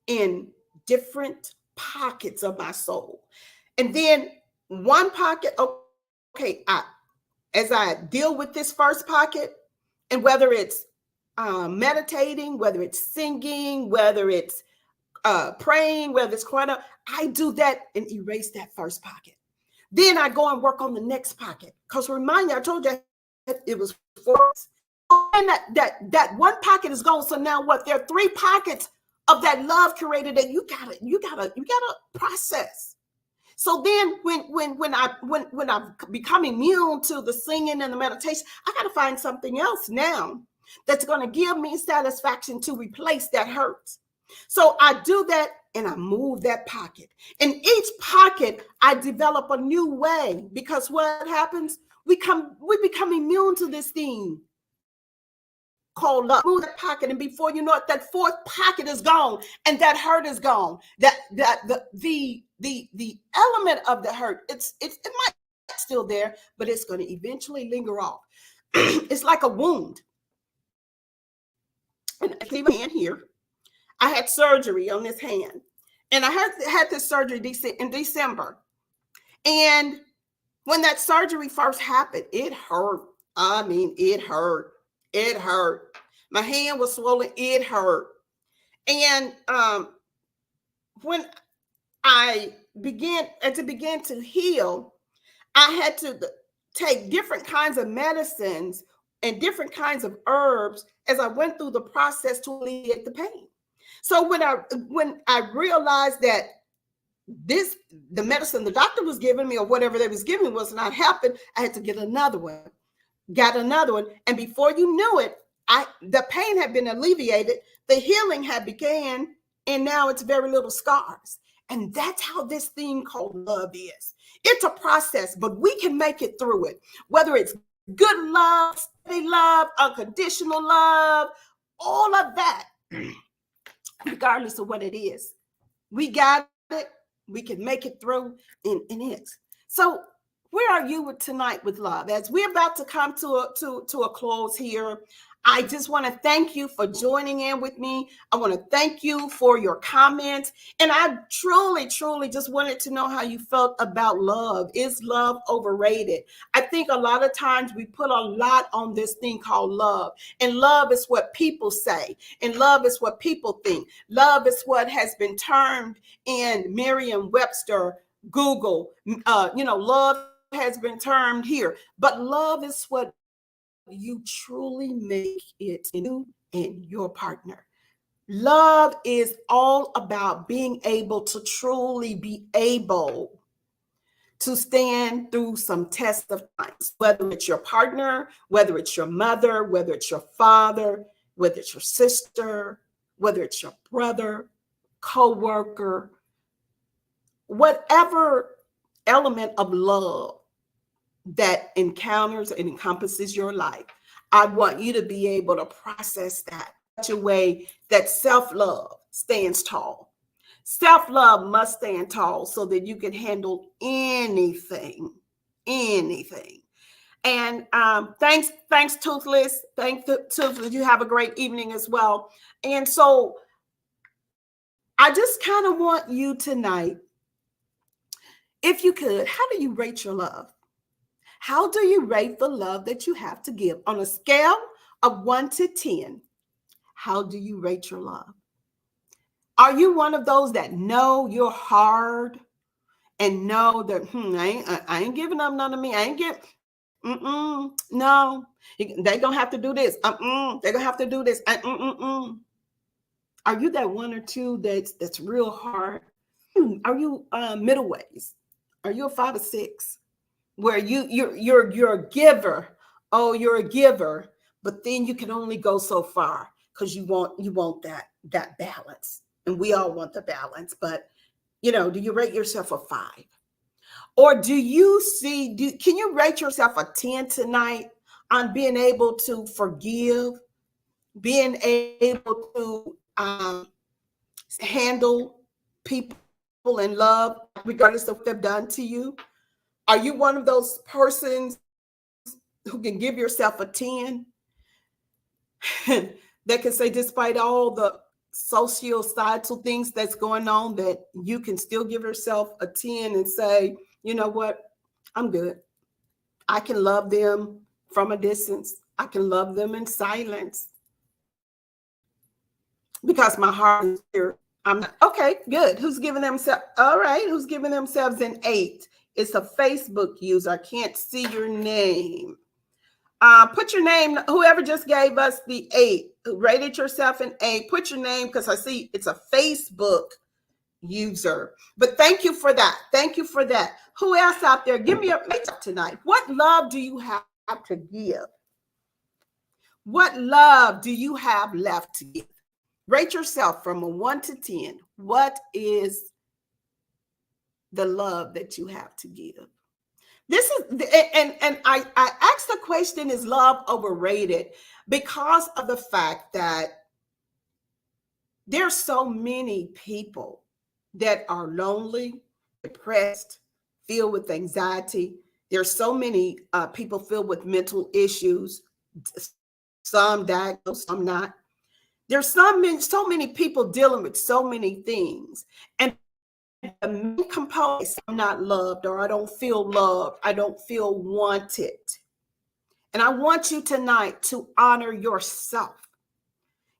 Speaker 1: in different pockets of my soul. And then one pocket, okay, as I deal with this first pocket, and whether it's meditating, whether it's singing, whether it's praying, whether it's crying out, I do that and erase that first pocket. Then I go and work on the next pocket. Because remind you, I told you it was 4. And that one pocket is gone. So now what? There are 3 pockets of that love curator that you gotta process. So then when I'm becoming immune to the singing and the meditation, I gotta find something else now that's gonna give me satisfaction to replace that hurt. So I do that, and I move that pocket. In each pocket, I develop a new way, because what happens? We become immune to this thing called love. Move that pocket, and before you know it, that 4th pocket is gone, and that hurt is gone. That the element of the hurt, it might be still there, but it's going to eventually linger off. It's like a wound. and I see my hand here. I had surgery on this hand, and I had this surgery in December. And when that surgery first happened, it hurt. I mean, it hurt. It hurt. My hand was swollen. It hurt. And when I began to heal, I had to take different kinds of medicines and different kinds of herbs as I went through the process to alleviate the pain. So when I realized that this the medicine the doctor was giving me or whatever they was giving me was not helping, I had to get another one. Got another one, and before you knew it, the pain had been alleviated, the healing had began, and now it's very little scars. And that's how this thing called love is. It's a process, but we can make it through it. Whether it's good love, steady love, unconditional love, all of that, regardless of what it is, we got it. We can make it through in it. So where are you tonight with love? As we're about to come to a close here, I just want to thank you for joining in with me. I want to thank you for your comments. And I truly, truly just wanted to know how you felt about love. Is love overrated? I think a lot of times we put a lot on this thing called love. And love is what people say. And love is what people think. Love is what has been termed in Merriam-Webster, Google. Love has been termed here. But love is what you truly make it in you and your partner. Love is all about being able to truly be able to stand through some test of times, whether it's your partner, whether it's your mother, whether it's your father, whether it's your sister, whether it's your brother, co-worker, whatever element of love that encounters and encompasses your life. I want you to be able to process that in such a way that self-love stands tall. Self-love must stand tall so that you can handle anything. And thanks, Toothless. Thanks, Toothless. You have a great evening as well. And so I just kind of want you tonight, if you could, how do you rate your love? How do you rate the love that you have to give? On a scale of 1 to 10, how do you rate your love? Are you one of those that know you're hard and know that, I ain't giving up none of me. I ain't give, no. They're going to have to do this. They're going to have to do this. Are you that one or two that's real hard? Are you middle ways? Are you a 5 or 6? Where you're a giver. Oh, you're a giver, but then you can only go so far because you want that balance. And we all want the balance, but do you rate yourself a 5? Or can you rate yourself a 10 tonight on being able to forgive, being able to handle people in love, regardless of what they've done to you? Are you one of those persons who can give yourself a 10 that can say, despite all the societal things that's going on, that you can still give yourself a 10 and say, you know what, I'm good. I can love them from a distance. I can love them in silence because my heart is here. I'm okay, good. Who's giving themselves? All right, who's giving themselves an 8? It's a Facebook user. I can't see your name. Put your name, whoever just gave us the 8, who rated yourself an 8, put your name, because I see it's a Facebook user. But thank you for that. Thank you for that. Who else out there? Give me a rate tonight. What love do you have to give? What love do you have left to give? Rate yourself from a 1 to 10. What is the love that you have to give? This is, and I asked the question, is love overrated? Because of the fact that there's so many people that are lonely, depressed, filled with anxiety. There's so many people filled with mental issues, some diagnosed, some not. There's so many people dealing with so many things. And the main component is I'm not loved, or I don't feel loved, I don't feel wanted. And I want you tonight to honor yourself.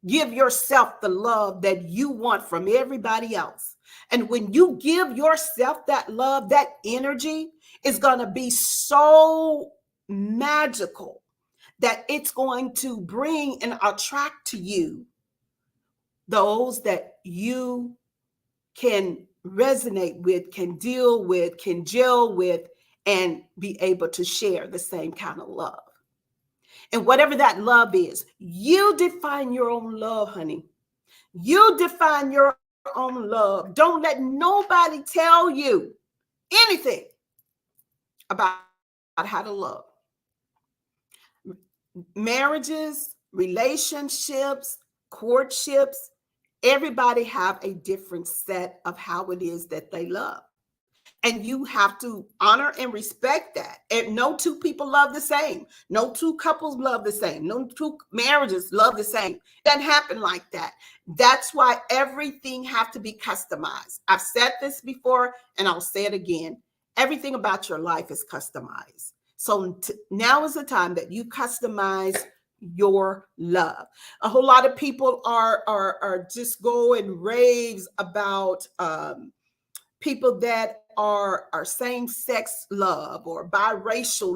Speaker 1: Give yourself the love that you want from everybody else. And when you give yourself that love, that energy is going to be so magical that it's going to bring and attract to you those that you can resonate with, can deal with, can gel with, and be able to share the same kind of love. And whatever that love is, you define your own love, honey. You define your own love. Don't let nobody tell you anything about how to love. Marriages, relationships, courtships, everybody have a different set of how it is that they love. And you have to honor and respect that. And no two people love the same. No two couples love the same. No two marriages love the same. It doesn't happen like that. That's why everything have to be customized. I've said this before and I'll say it again. Everything about your life is customized. So now is the time that you customize your love. A whole lot of people are just going raves about people that are same-sex love or biracial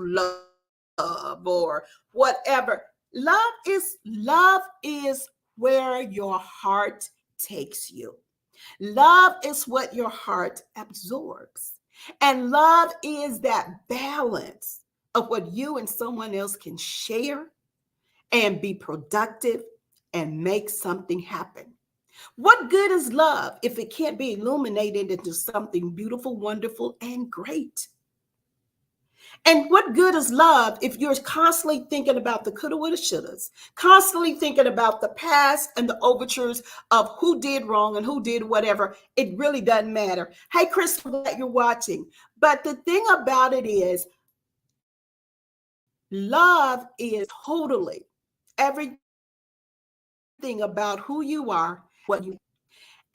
Speaker 1: love or whatever. Love is where your heart takes you. Love is what your heart absorbs. And love is that balance of what you and someone else can share and be productive and make something happen. What good is love if it can't be illuminated into something beautiful, wonderful, and great? And what good is love if you're constantly thinking about the coulda, woulda, shouldas, constantly thinking about the past and the overtures of who did wrong and who did whatever? It really doesn't matter. Hey, Crystal, that you're watching. But the thing about it is, love is totally everything about who you are, what you.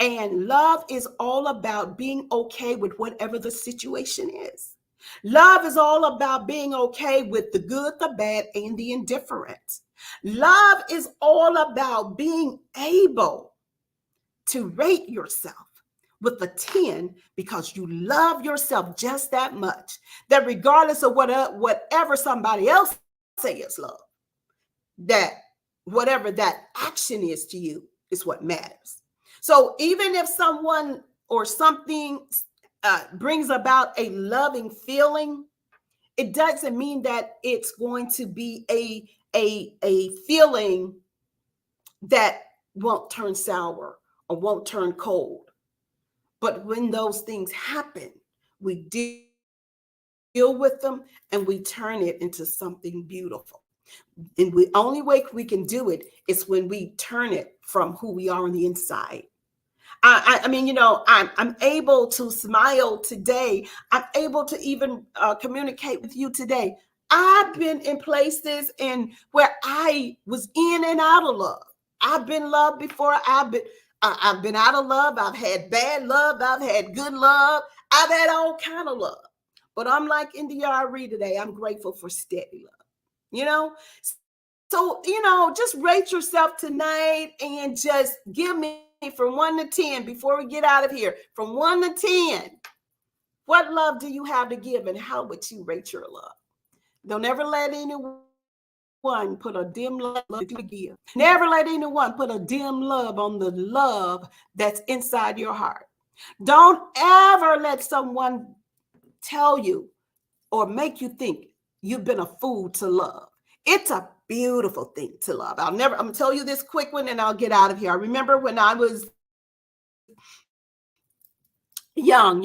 Speaker 1: And love is all about being okay with whatever the situation is. Love is all about being okay with the good, the bad, and the indifferent. Love is all about being able to rate yourself with a 10 because you love yourself just that much, that regardless of whatever somebody else says love, that whatever that action is to you is what matters. So even if someone or something brings about a loving feeling, it doesn't mean that it's going to be a feeling that won't turn sour or won't turn cold. But when those things happen, we deal with them and we turn it into something beautiful. And the only way we can do it is when we turn it from who we are on the inside. I mean, I'm able to smile today. I'm able to even communicate with you today. I've been in places where I was in and out of love. I've been loved before. I've been out of love. I've had bad love. I've had good love. I've had all kind of love. But I'm like India Reed today. I'm grateful for steady love. So, just rate yourself tonight and just give me from 1 to 10 before we get out of here. From 1 to 10, what love do you have to give and how would you rate your love? Don't ever let anyone put a dim love that you give. Never let anyone put a dim love on the love that's inside your heart. Don't ever let someone tell you or make you think you've been a fool to love. It's a beautiful thing to love. I'm gonna tell you this quick one and I'll get out of here. I remember when I was young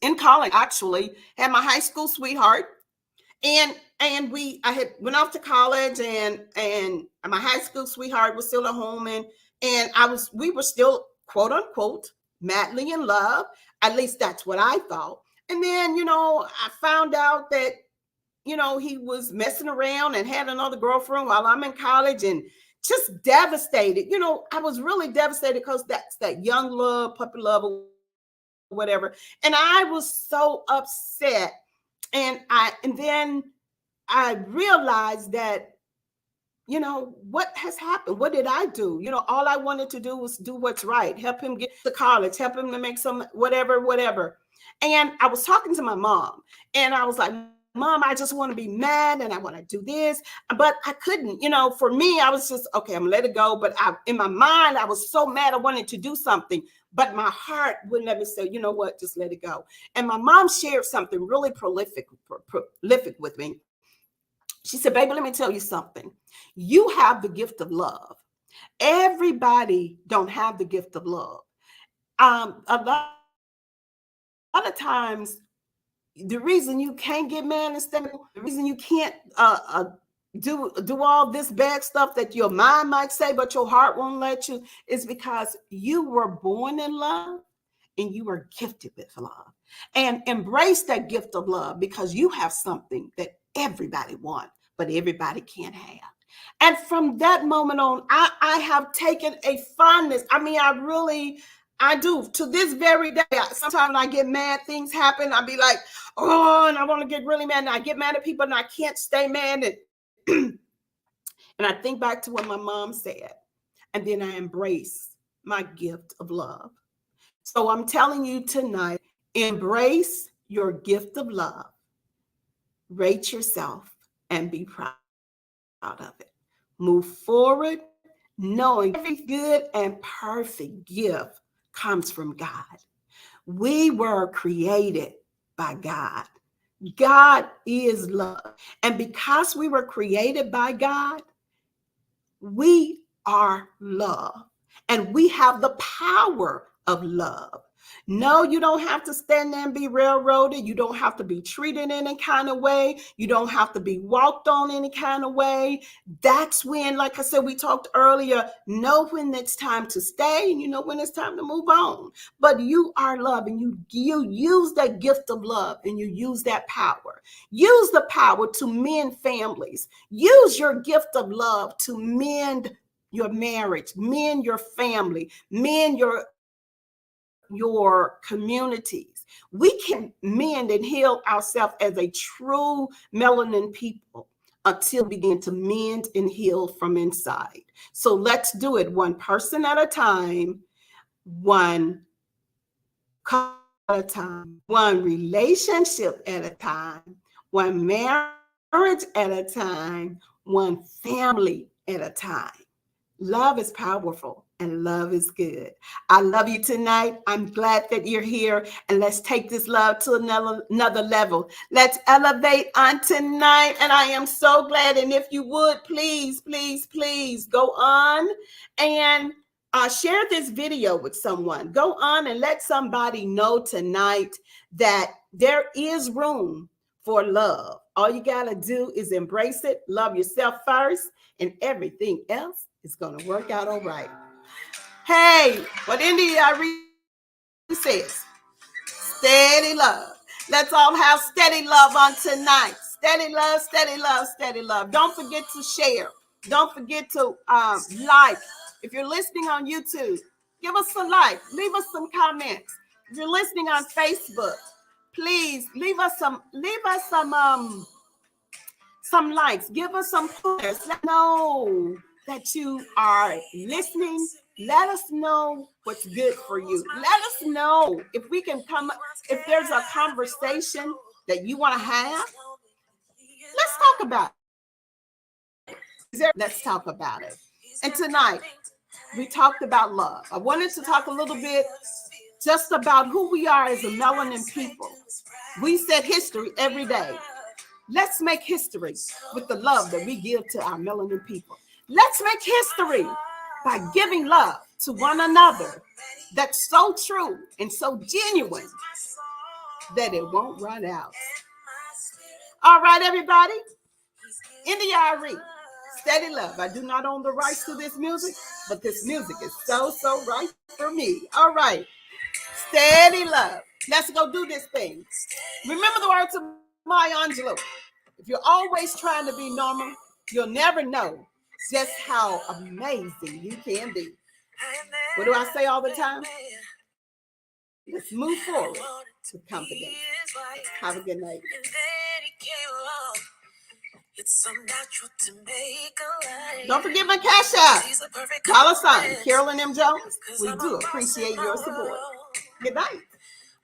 Speaker 1: in college, actually, had my high school sweetheart. And I had went off to college and my high school sweetheart was still at home and we were still quote unquote madly in love. At least that's what I thought. And then, I found out that he was messing around and had another girlfriend while I'm in college and just devastated. I was really devastated because that's that young love, puppy love, or whatever. And I was so upset. And then I realized that, what has happened? What did I do? All I wanted to do was do what's right, help him get to college, help him to make some whatever. And I was talking to my mom, and I was like, Mom, I just want to be mad and I want to do this, but I couldn't. For me, I was just, okay, I'm gonna let it go. But in my mind, I was so mad. I wanted to do something, but my heart wouldn't let me say, you know what, just let it go. And my mom shared something really prolific with me. She said, baby, let me tell you something. You have the gift of love. Everybody don't have the gift of love. A lot of times, the reason you can't get mad and stay, the reason you can't do all this bad stuff that your mind might say, but your heart won't let you, is because you were born in love and you were gifted with love. And embrace that gift of love, because you have something that everybody wants, but everybody can't have. And from that moment on, I have taken a fondness. I mean, I do. To this very day, sometimes when I get mad, things happen. I'll be like, oh, and I want to get really mad. And I get mad at people and I can't stay mad. And I think back to what my mom said. And then I embrace my gift of love. So I'm telling you tonight, embrace your gift of love, rate yourself, and be proud of it. Move forward, knowing every good and perfect gift comes from God. We were created by God. God is love. And because we were created by God, we are love. And we have the power of love. No, you don't have to stand there and be railroaded. You don't have to be treated in any kind of way. You don't have to be walked on any kind of way. That's when, like I said, we talked earlier, know when it's time to stay and you know when it's time to move on. But you are love, and you use that gift of love, and you use that power. Use the power to mend families. Use your gift of love to mend your marriage, mend your family, mend your communities. We can mend and heal ourselves as a true melanin people until we begin to mend and heal from inside. So let's do it one person at a time, one couple at a time, one relationship at a time, one marriage at a time, one family at a time. Love is powerful and love is good. I love you tonight. I'm glad that you're here, and let's take this love to another level. Let's elevate on tonight, and I am so glad. And if you would, please go on and share this video with someone. Go on and let somebody know tonight that there is room for love. All you got to do is embrace it, love yourself first, and everything else is going to work out all right. Hey, what India says, steady love. Let's all have steady love on tonight. Steady love, steady love, steady love. Don't forget to share. Don't forget to like. If you're listening on YouTube, give us a like. Leave us some comments. If you're listening on Facebook, please leave us some likes. Give us some pointers. Let us know that you are listening. Let us know what's good for you. Let us know if we can if there's a conversation that you want to have. Let's talk about it. Let's talk about it. And tonight, we talked about love. I wanted to talk a little bit just about who we are as a melanin people. We set history every day. Let's make history with the love that we give to our melanin people. Let's make history by giving love to one another that's so true and so genuine that it won't run out. All right, everybody. India Ari, steady love. I do not own the rights to this music, but this music is so right for me. All right. Steady love. Let's go do this thing. Remember the words of Maya Angelou. If you're always trying to be normal, you'll never know just how amazing you can be. What do I say all the time? Let's move forward to confidence. Have a good night. It's so natural to make a life. Don't forget my cash app. $sign Carolyn M. Jones. We do appreciate your support. Good night.